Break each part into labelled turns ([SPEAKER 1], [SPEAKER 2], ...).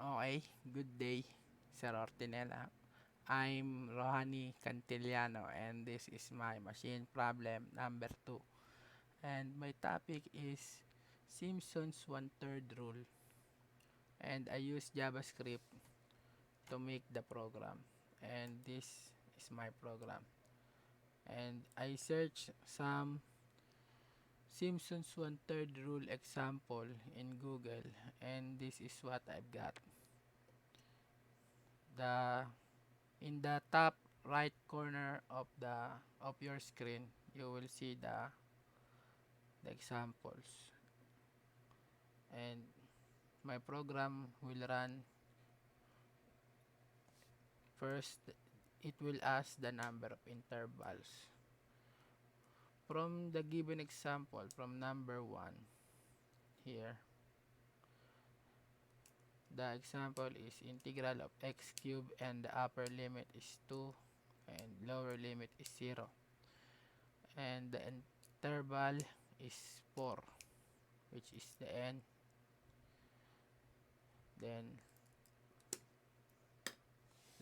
[SPEAKER 1] Okay, good day, Sir Ortinella. I'm Rohani Cantillano and this is my machine problem number 2. And my topic is Simpsons 1/3 rule. And I use JavaScript to make the program. And this is my program. And I search some Simpsons 1/3 rule example in Google and this is what I've got. The In the top right corner of your screen, you will see the examples. And my program will run first. It will ask the number of intervals. From the given example, from number 1 here, the example is integral of x cubed and the upper limit is 2 and lower limit is 0. And the interval is 4, which is the end. Then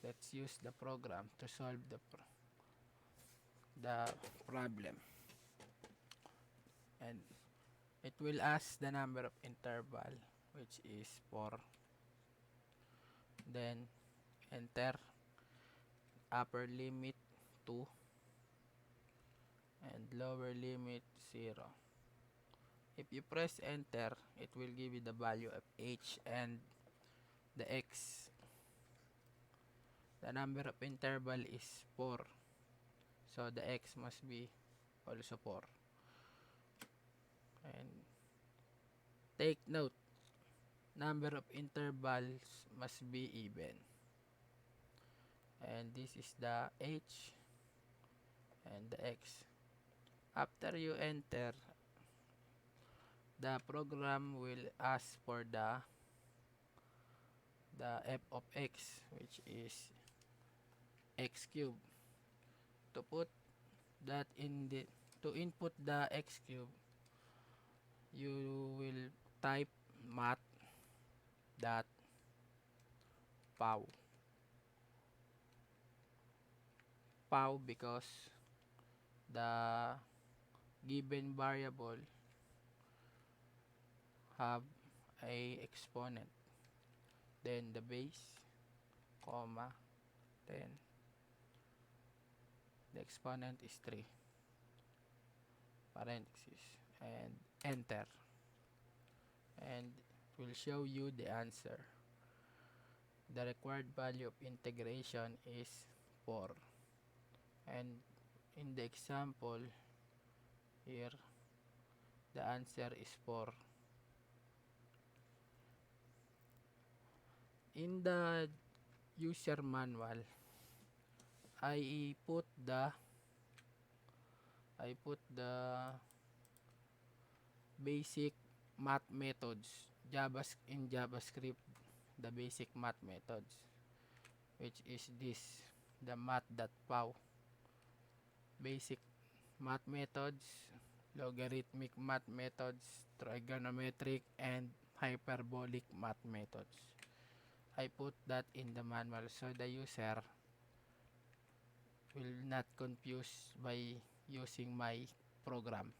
[SPEAKER 1] let's use the program to solve the problem. And it will ask the number of interval, which is 4. Then enter upper limit 2 and lower limit 0. If you press enter, it will give you the value of h and the x. The number of interval is 4, so the x must be also 4. And take note, number of intervals must be even. And this is the h and the x. After you enter, the program will ask for the f of x, which is x cubed. To put that in the to input the x cube, you will type math dot pow because the given variable have a exponent, then the base, comma, then the exponent is 3, parenthesis, and enter, and it will show you the answer. The required value of integration is 4, and in the example here, the answer is 4. In the user manual, I put the basic math methods in JavaScript, the basic math methods, which is this, the math.pow. Basic math methods, logarithmic math methods, trigonometric, and hyperbolic math methods. I put that in the manual so the user will not confuse by using my program.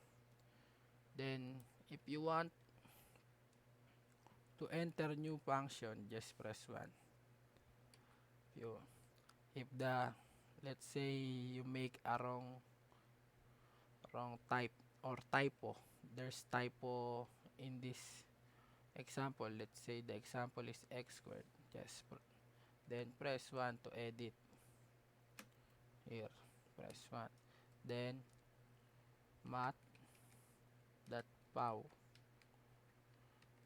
[SPEAKER 1] Then if you want to enter new function, just press 1. If let's say you make a wrong type or typo, there's typo in this example. Let's say the example is x squared. Then press 1 to edit. Here, press 1. Then math.pow.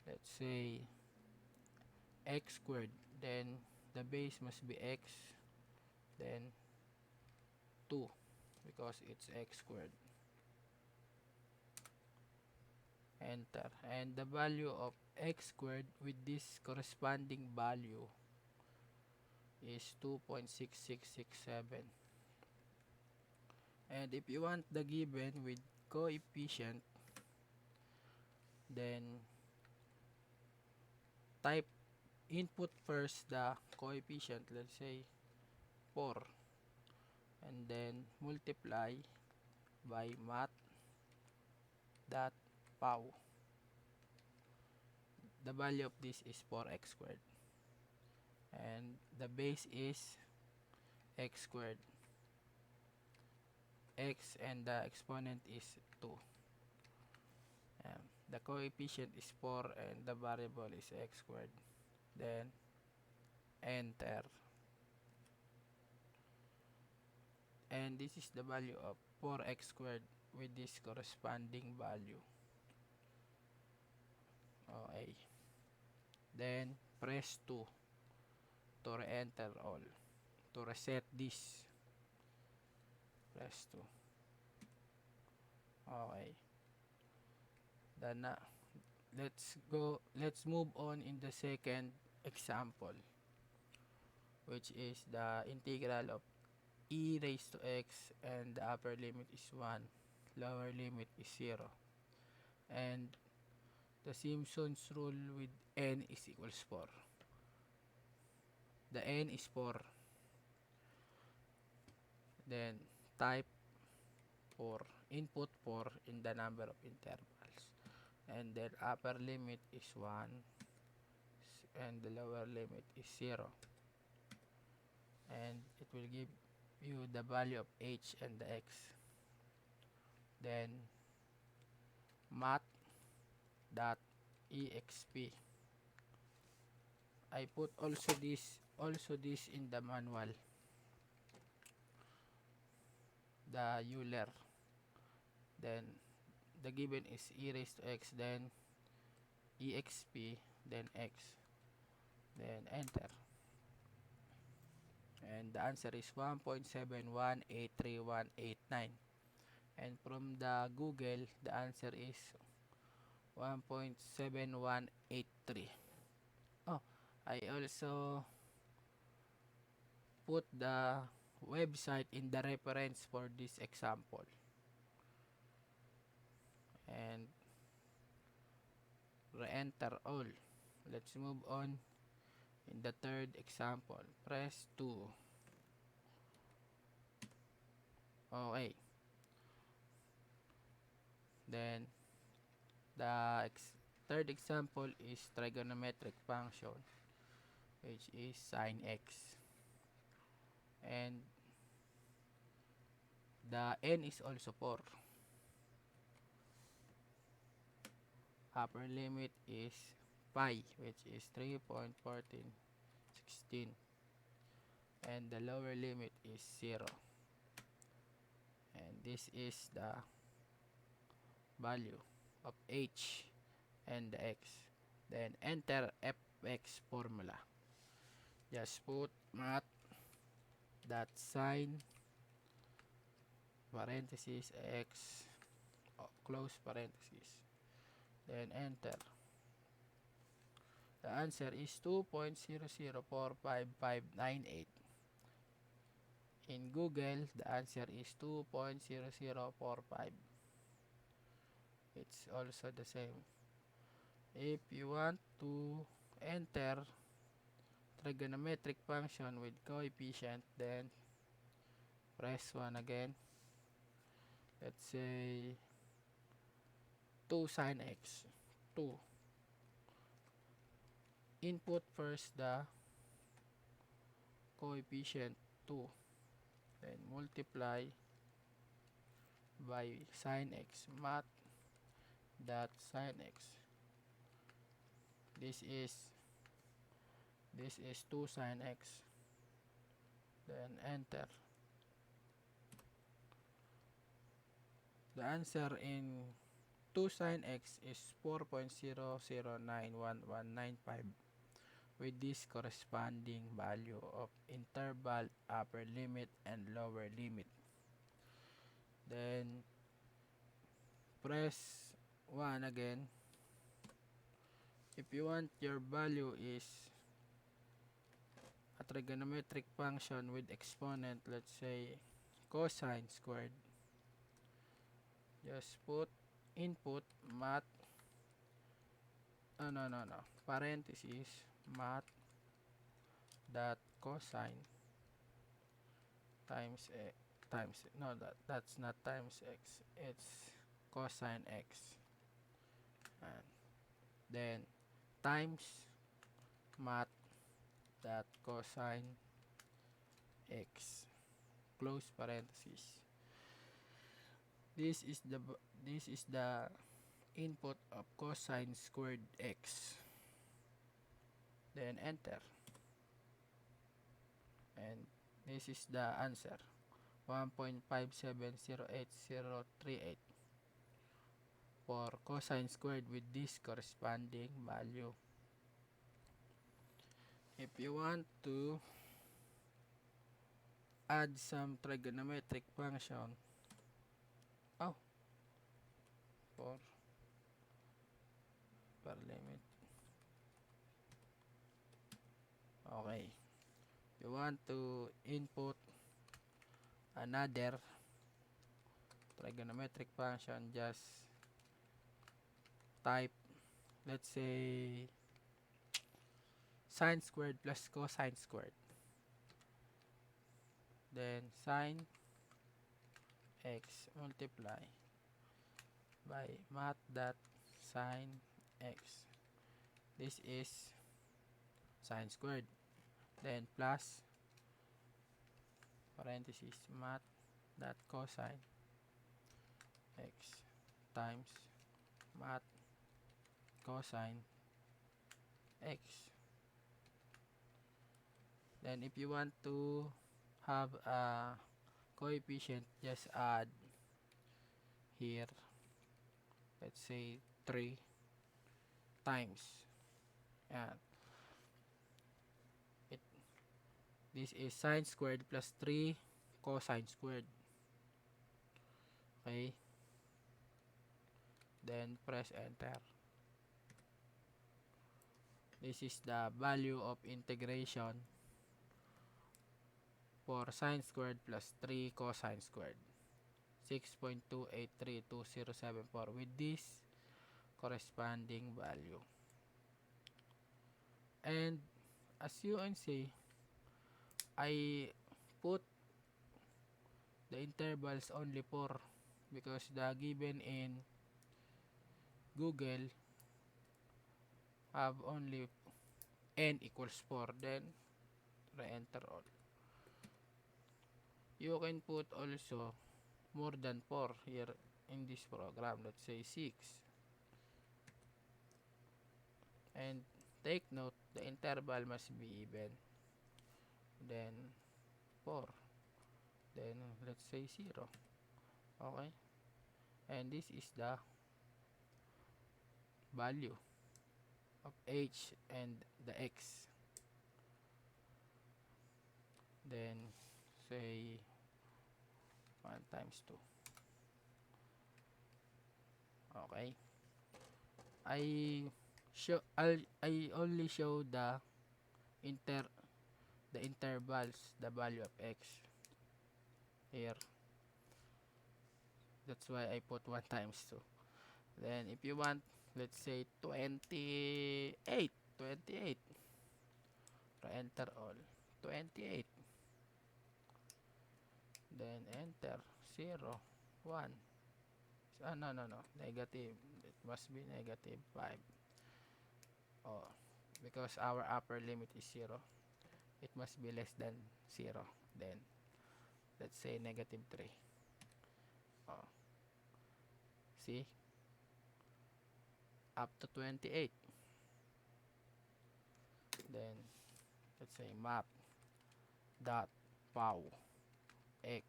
[SPEAKER 1] Let's say x squared. Then the base must be x. Then 2 because it's x squared. Enter. And the value of x squared with this corresponding value is 2.6667. And if you want the given with coefficient, then type input first the coefficient, let's say 4, and then multiply by math dot pow. The value of this is 4x squared, and the base is x squared, x, and the exponent is 2. The coefficient is 4 and the variable is x squared. Then enter, and this is the value of 4x squared with this corresponding value. Okay, then press 2 to re-enter all. To reset this, press 2. Okay, then let's move on in the second example, which is the integral of e raised to x, and the upper limit is 1, lower limit is 0, and the Simpsons rule with n is equals 4. The n is 4, then type 4, input 4 in the number of intervals, and then upper limit is 1 and the lower limit is 0, and it will give you the value of h and the x. Then math dot exp, I put also this in the manual, the Euler. Then the given is e raised to x, then exp, then x, then enter, and the answer is 1.7183189, and from the Google the answer is 1.7183. Oh, I also put the website in the reference for this example. And re-enter all. Let's move on in the third example. Press 2. Okay. Then the third example is trigonometric function, which is sine x, and the n is also 4. Upper limit is pi, which is 3.1416, and the lower limit is 0, and this is the value of h and the x. Then enter fx formula. Just put math dot sine parenthesis x, close parenthesis, then enter. The answer is 2.0045598. In Google, the answer is 2.0045. It's also the same. If you want to enter trigonometric function with coefficient, then press 1 again. Let's say 2 sine x, 2. Input first the coefficient 2, then multiply by sine x, math dot sine x. This is 2 sine x, then enter. The answer in 2 sine x is 4.00911195 with this corresponding value of interval, upper limit, and lower limit. Then press 1 again. If you want your value is a trigonometric function with exponent, let's say cosine squared, just put input math, parenthesis math dot cosine times x times no that's not times x, it's cosine x, and then times math dot cosine x, close parenthesis. This is the input of cosine squared x, then enter, and this is the answer, 1.570838 for cosine squared with this corresponding value. If you want to add some trigonometric function, oh, for per limit, okay, you want to input another trigonometric function, just type, let's say, sine squared plus cosine squared, then sine x multiply by math dot sine x, this is sine squared, then plus parenthesis math dot cosine x times math cosine x. Then if you want to have a coefficient, just add here, let's say 3 times, and this is sine squared plus 3 cosine squared. Okay, then press enter. This is the value of integration for sine squared plus 3 cosine squared, 6.2832074 with this corresponding value. And as you can see, I put the intervals only 4 because the given in Google have only n equals 4, then re-enter all. You can put also more than 4 here in this program, let's say 6, and take note the interval must be even, then 4, then let's say 0. Okay, and this is the value of h and the x, then say 1 times 2. Okay, I only show the intervals, the value of x here, that's why I put 1 times 2. Then if you want, let's say 28, re-enter all, 28, then enter 0, 1, no, negative, it must be negative 5, oh, because our upper limit is 0, it must be less than 0, then let's say negative 3, oh, see, up to 28, then let's say map dot pow x,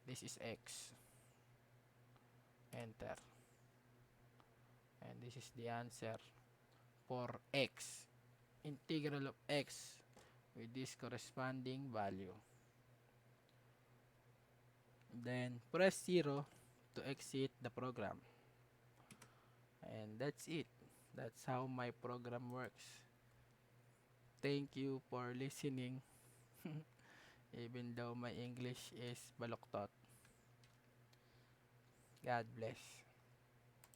[SPEAKER 1] this is x, enter, and this is the answer for x, integral of x with this corresponding value. Then press 0 to exit the program, and that's it. That's how my program works. Thank you for listening, even though my English is baloktot. God bless.